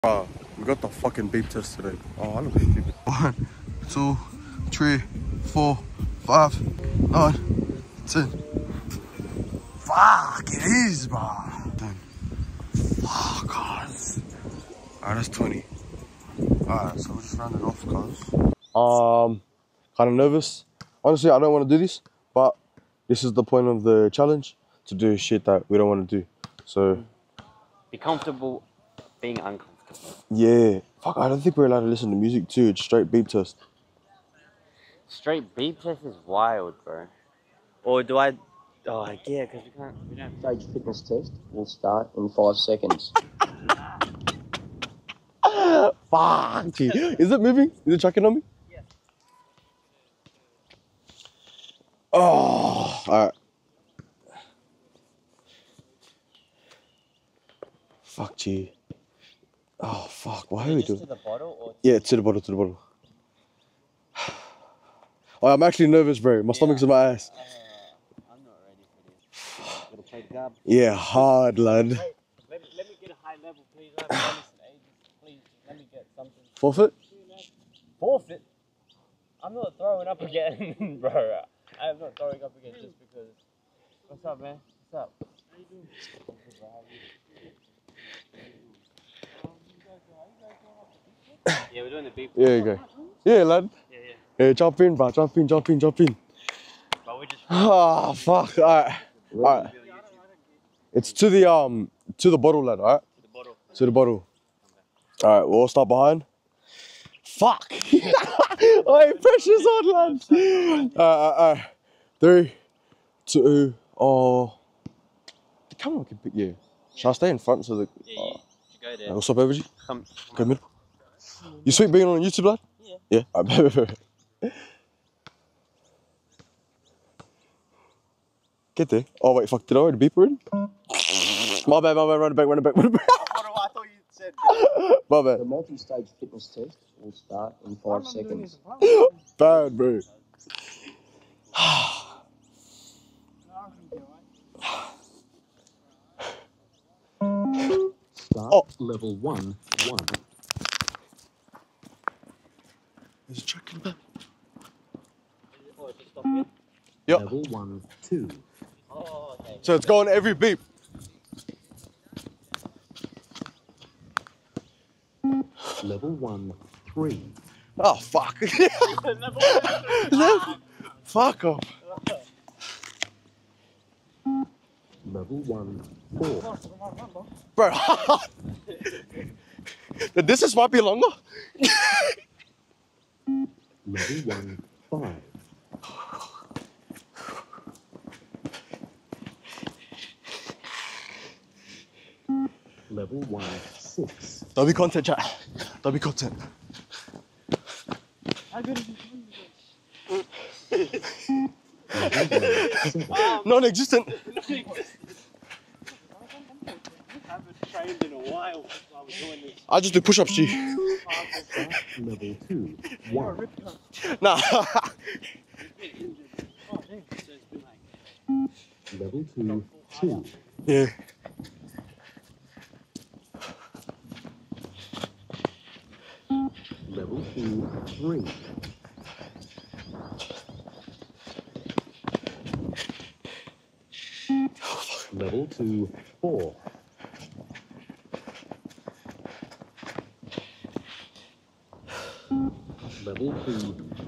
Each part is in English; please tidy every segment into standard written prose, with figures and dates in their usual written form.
We got the fucking beep test today. Oh, I look stupid. 1, 2, 3, 4, 5, 9, 10. Fuck, it is, bro. 10. Fuck, guys. Alright, that's 20. Alright, so we're just rounding off, guys. Kind of nervous. Honestly, I don't want to do this, but this is the point of the challenge, to do shit that we don't want to do. So be comfortable being uncomfortable. Yeah. Fuck, I don't think we're allowed to listen to music too. It's straight beep test. Straight beep test is wild, bro. Or do I... Oh, yeah, because we don't... Stage fitness test will start in 5 seconds. Fuck, gee. Is it moving? Is it tracking on me? Yeah. Oh, alright. Fuck, gee. Oh, fuck. Why are we doing? To the bottle or... Yeah, to the bottle, to the bottle. Oh, I'm actually nervous, bro. My stomach's in my ass. I'm not ready for this. Gotta play the gab. Yeah, hard, lad. Let me get a high level, please. I haven't done this in ages. Please, let me get something. Forfeit? Forfeit? I'm not throwing up again, bro. I'm not throwing up again just because. What's up, man? What's up? How you doing? Yeah, we're doing the beep. Yeah, you go. Yeah, lad. Yeah. Yeah, jump in, bro. Jump in. But we're just... Ah, fuck. Alright. It's to the bottle, lad, alright? To the bottle. To the bottle. Alright, we'll all start behind. Fuck! Oi, pressure's on, lad! Alright. 3, 2, oh. The camera can pick you. Should I stay in front so that... Yeah, you go there. What's up, everybody? Come. Go middle. You sweet being on YouTube, lad? Yeah. Yeah? Alright, Get there. Oh, wait, fuck. Did I already beep already? My bad. Run it back. I thought you said... My bad. The multi-stage fitness test will start in 5 seconds. Bad, bro. Start level 1. There's a truck in the back. Oh, it's just stop here? Yep. Level 1, 2. Oh, okay. So it's going every beep. Level 1, 3. Oh, fuck. Fuck off. Level 1, 4. Bro. The distance might be longer. Level 1, 5. Level 1, 6. Don't be content, chat. Don't be content. Non-existent. I haven't trained in a while while we're doing this. I just do push-ups, G. Level 2, 1. Nah. Level 2, 2. Yeah. Level 2, 3. Level 2, 4. Level 2, 5.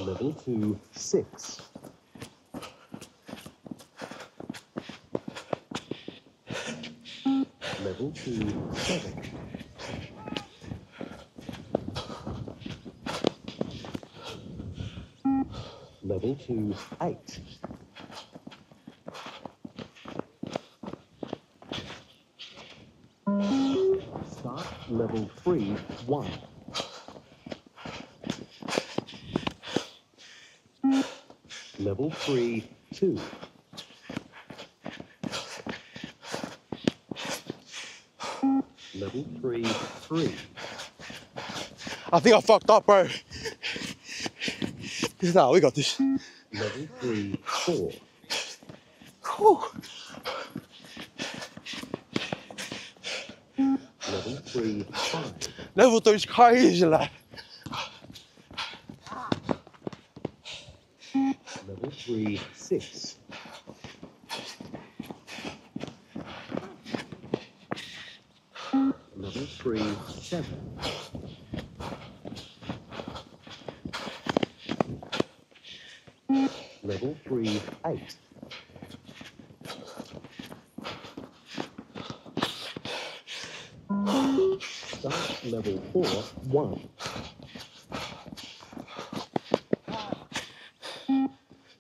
Level 2, 6. Level 2, 7. Level 2, 8. Start level 3, 1. Level 3, 2. Level 3, 3. I think I fucked up, bro. Nah, we got this. Level 3, 4. Whew. Level 3, 5. Level 3 is crazy, lad. Level 3, 6. Level 3, 7. Level 3, 8. Start level 4, 1.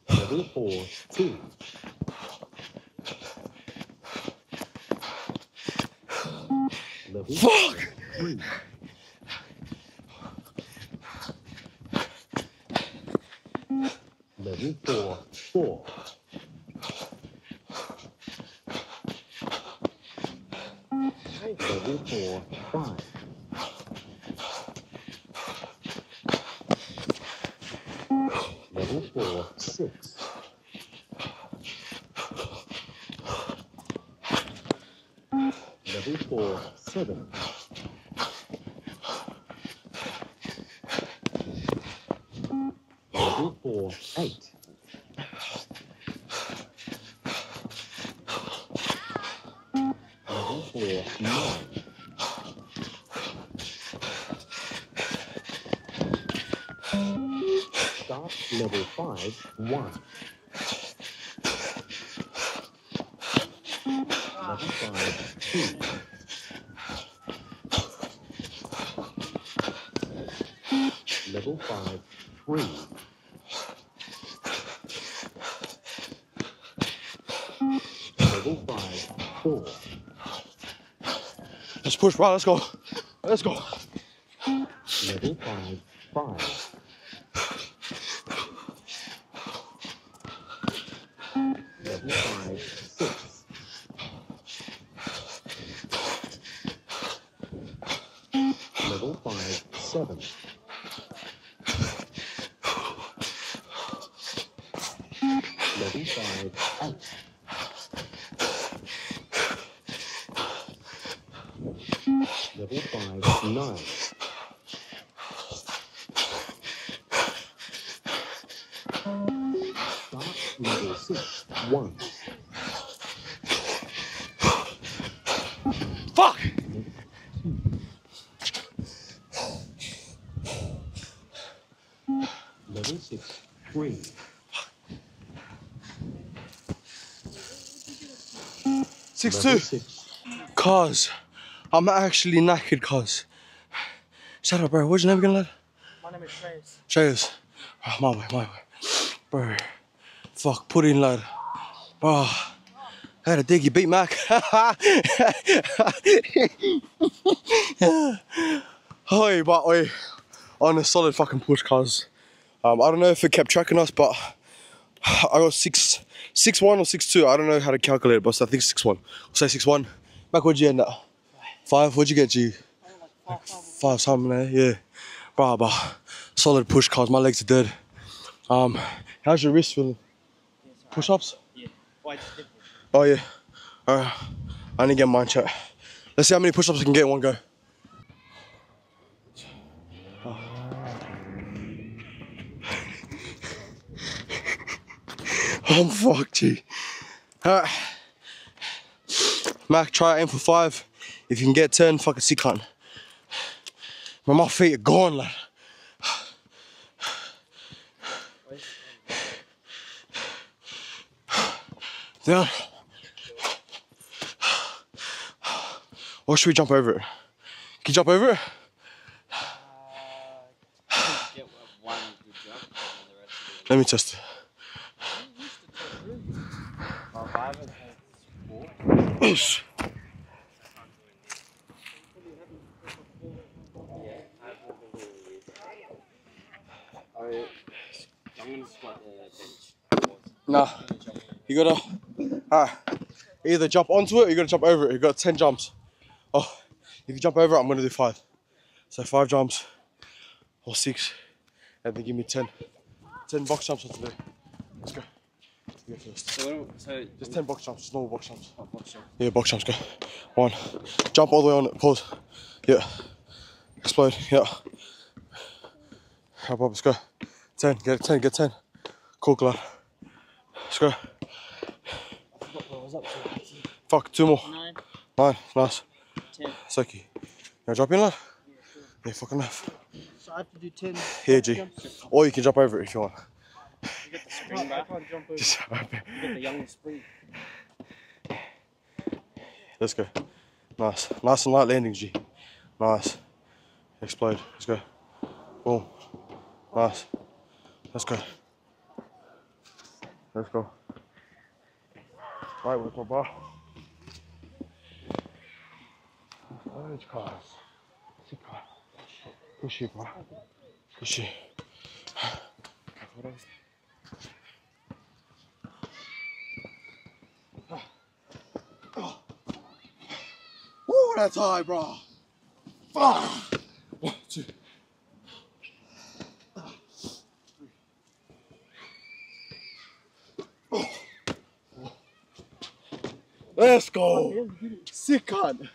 Level 4, 2. Level Fuck! 3. Level 4, 4. Level 4, 5. Level 4, 6. Level 4, 7. Level 4, 8. Level 4, 9. Start level 5, 1. Level 5, 2. Level 5, 3. Level 5, 4. Let's push, bro. Let's go. Let's go. Level 5, 5. Level 5, 6. Level 5, 7. Level 5, 8. Level 5, 9. Start level 6, 1. Fuck! Level 6, 3. 6-2. Level 6, Cause I'm actually knackered, cause. Shut up, bro. What's your name again, lad? My name is Trace. Chase. Oh, my way. Bro. Fuck, put in, lad. Bro. I had a dig, you beat Mac. Oi, but oi. On a solid fucking push, cause. I don't know if it kept tracking us, but I got 6-1 or 6-2. I don't know how to calculate it, but I think 6-1. We'll say 6-1. Mac, what'd you end at? 5. What'd you get, G? 5 something there, yeah. But solid push, cause my legs are dead. How's your wrist feeling? Push-ups? Yeah. Why it's different? Oh yeah. Alright. I need to get mine checked. Let's see how many push-ups I can get in one go. I'm fucked, G. Alright. Mac, try aim for 5. If you can get 10, fucking see cunt. My feet are gone, lad. Down. Or should we jump over it? Can you jump over it? Get one good jump and the rest of Let me test it. it. 5 and 4. Oosh. I'm gonna squat the bench. Nah. You gotta either jump onto it or you gotta jump over it. You got 10 jumps. Oh, if you jump over it, I'm gonna do 5. So 5 jumps or 6, and then give me 10 box jumps on today. Let's go. You go first. So Just 10 box jumps, just normal box jumps. oh, box jump. Yeah, box jumps, go. 1. Jump all the way on it, pause. Yeah. Explode, yeah. How about let's go. 10, get 10, get 10. Cool, lad. Let's go. What was up to? Fuck, 2 more. 9, 9, nice. 10. Seki. You wanna jump in, lad? Yeah, sure. Yeah, fucking enough. So I have to do 10. Here, G. Or you can jump over it if you want. You get the spring back. I can't jump over. Just jump over. You get the young spring. Let's go. Nice. Nice and light landings, G. Nice. Explode. Let's go. Boom. Nice. Let's go. Let's go. Right, with my bar. Orange cars. Sick car. Good shit, bro. Good shit. Woo, that's high, bro. Fuck. 1, 2. Let's go. Sick cunt.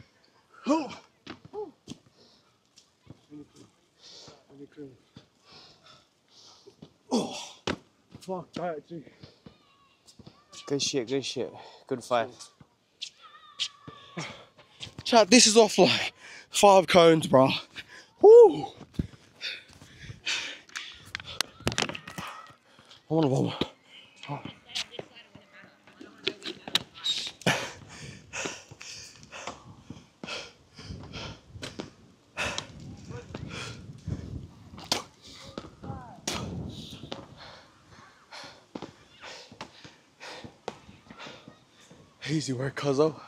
Oh, fuck that, G. Good shit, good shit. Good fight. Chat, this is off like 5 cones, bro. Woo. I want to vomit. Oh. Easy work, cuzzo.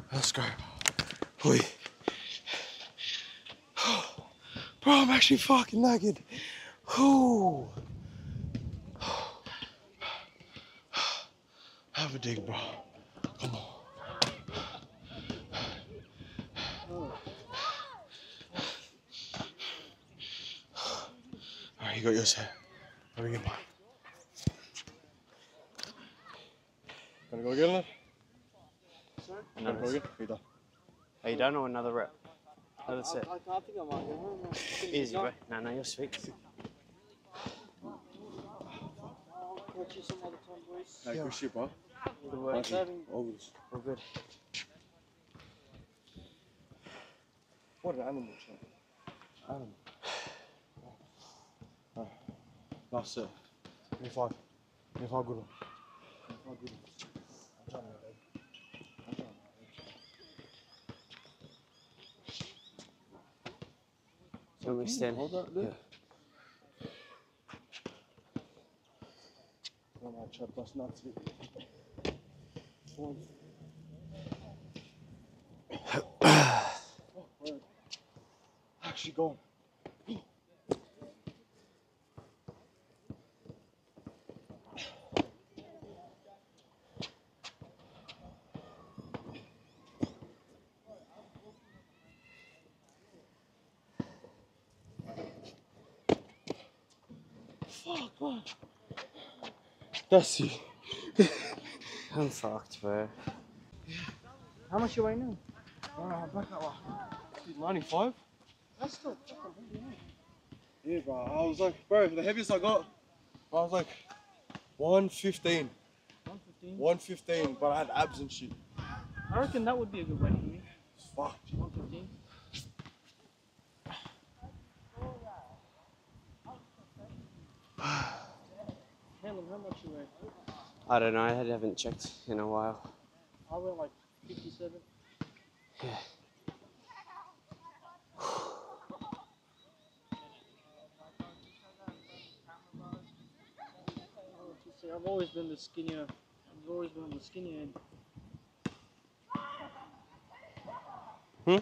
Let's go. Oi. Bro, I'm actually fucking naked. Ooh. Have a dig, bro. Come on. Alright, you got yours here. Let me get mine. Gonna go again, lad? Another Go again? Are you done? Are you done or another rep? Another set. I think I might go home. Easy, bro. No, you're sweet. I'll catch you some other time, boys. Hey, good shit, bro. Good work. Always. All good. What an animal, chat. Animal. Oh. Last set. 25. 25 good one. 25 good one. I'm trying to baby. I'm trying to You want me to stand? Hold that there. Yeah. Oh my chap, that's nuts. One. Oh, word. Actually gone. Fuck, man. That's you. I'm fucked, bro. How much you weigh now? I'm back at 95. That's still fucking heavy. Yeah, bro. I was like, bro, the heaviest I got, I was like 115. 115. 115, but I had abs and shit. I reckon that would be a good weight for me. Fuck. 115. Helen, how much you weigh? I don't know. I haven't checked in a while. I weigh like 57. Yeah. I've always been the skinnier. I've always been on the skinnier end. Hmm?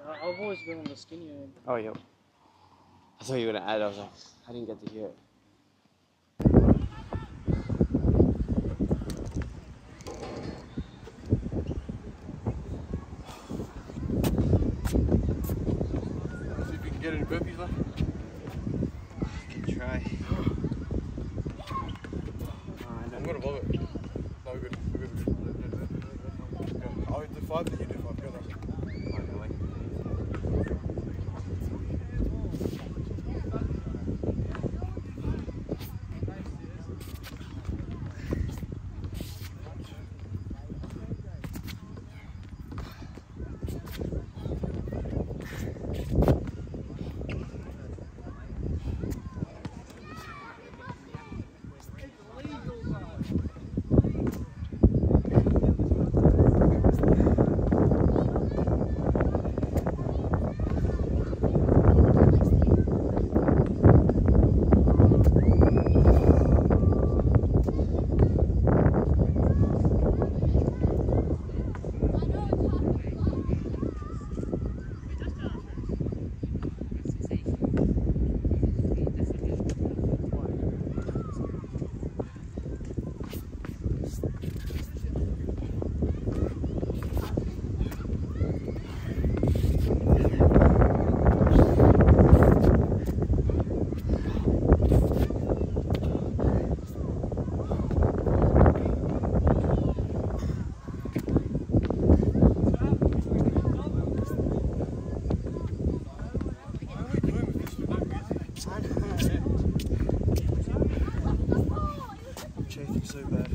I've always been on the skinnier end. Oh, yeah. I thought you were gonna add. I was like, I didn't get to hear it. See if you can get any burpees, left. Can try. I'm gonna vomit. 5, then you do 5 together. I'm chafing so bad.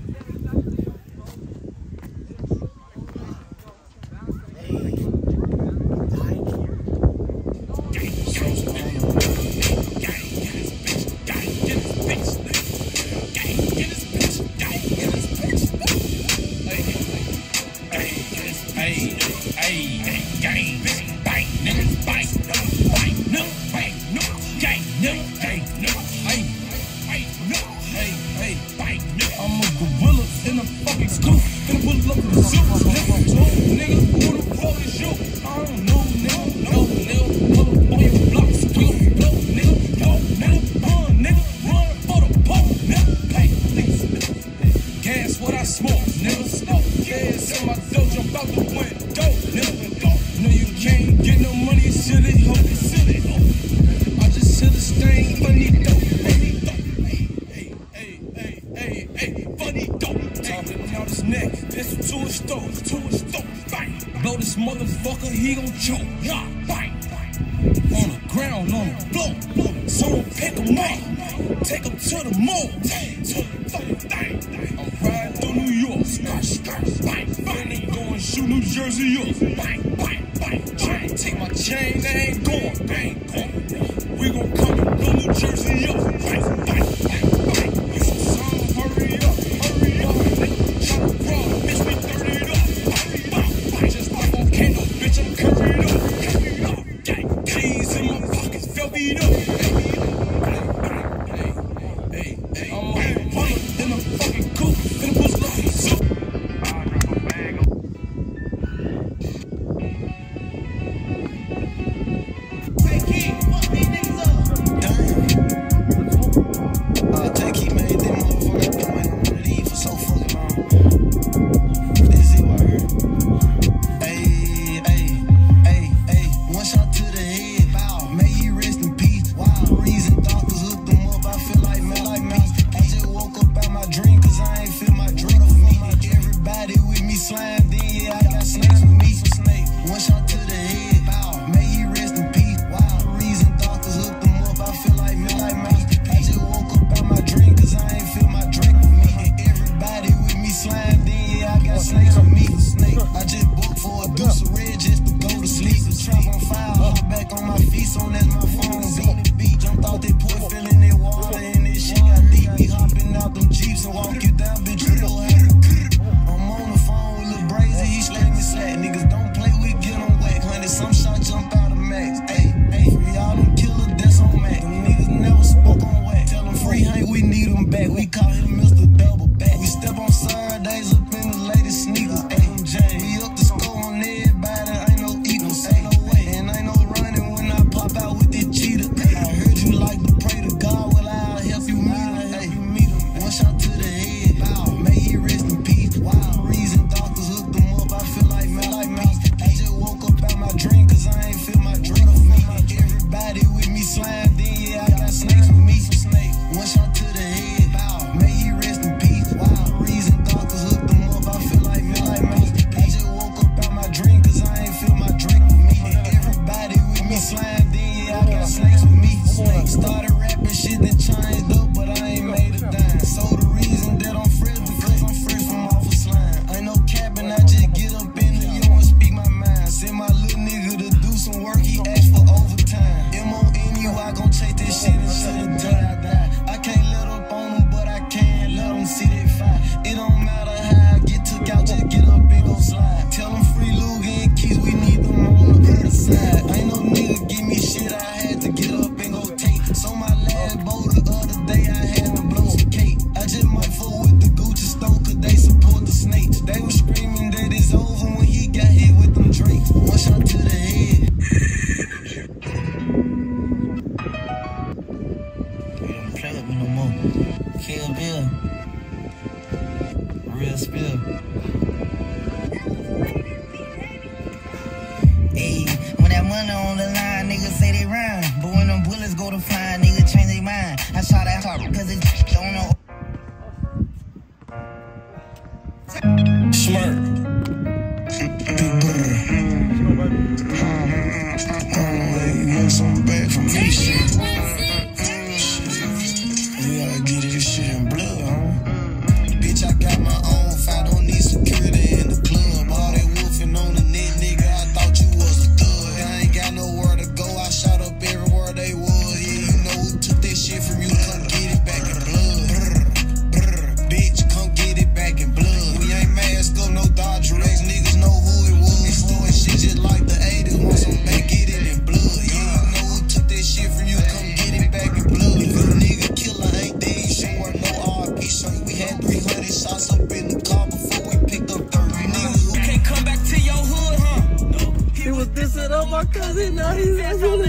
I'm a gorilla in a fucking scoop. Finna pull up the suit. Nigga, who the fuck is you? I don't know, nigga. No, nigga. Pull up on your blocks. We gon' blow, nigga. Go, nigga. Run, nigga. Run for the pole, nigga. Hey, gas what I smoke, nigga. Smoke gas in my dojo. About to win. Go, nigga. No, you can't get no money, you silly hoe. Silly hoe. I just see the stain, funny dope. Funny dope, talking out his neck, pistol to his throat, bang. Blow this motherfucker, he gon' choke, yeah, bang. On the ground, on the floor, someone pick him up, take him to the mall, to the fucking thing. I'm riding through New York, bang, bang. Going shoot New Jersey up, bang, bang, bang. Trying to take my chain, they ain't going, bang, bang. We gon' come and blow New Jersey up, bang, bang, bang, bang. Hurry up, tryna run, bitch, we 30 up. Just like volcano, bitch, I'm curried up. Keys in my pockets, velvet up. Hey, I'm a runner in a fucking coupe, finna push up in the soup. Hey, kid, fuck these niggas up. Damn. You get some back from me, shit. You gotta get this shit in blood, huh? Bitch, I got my own fight, don't need security in the club. All that wolfing on the net, nigga, I thought you was a thug. I ain't got nowhere to go, I shot up everywhere they was. Yeah, you know who took this shit from you, come get it back in blood. Bitch, come get it back in blood. We ain't masked up, no Dodger X, niggas know who it was. Doing shit just like the 80s, want some back, get it in blood. Yeah, you know who took this shit from you, come get it back in blood. Little nigga killer ain't dead, sure no RP, so we had 300 shots up in the car before we picked up 30 niggas who can't come back to your hood, huh? No. He was dissing on my cousin, now he's asking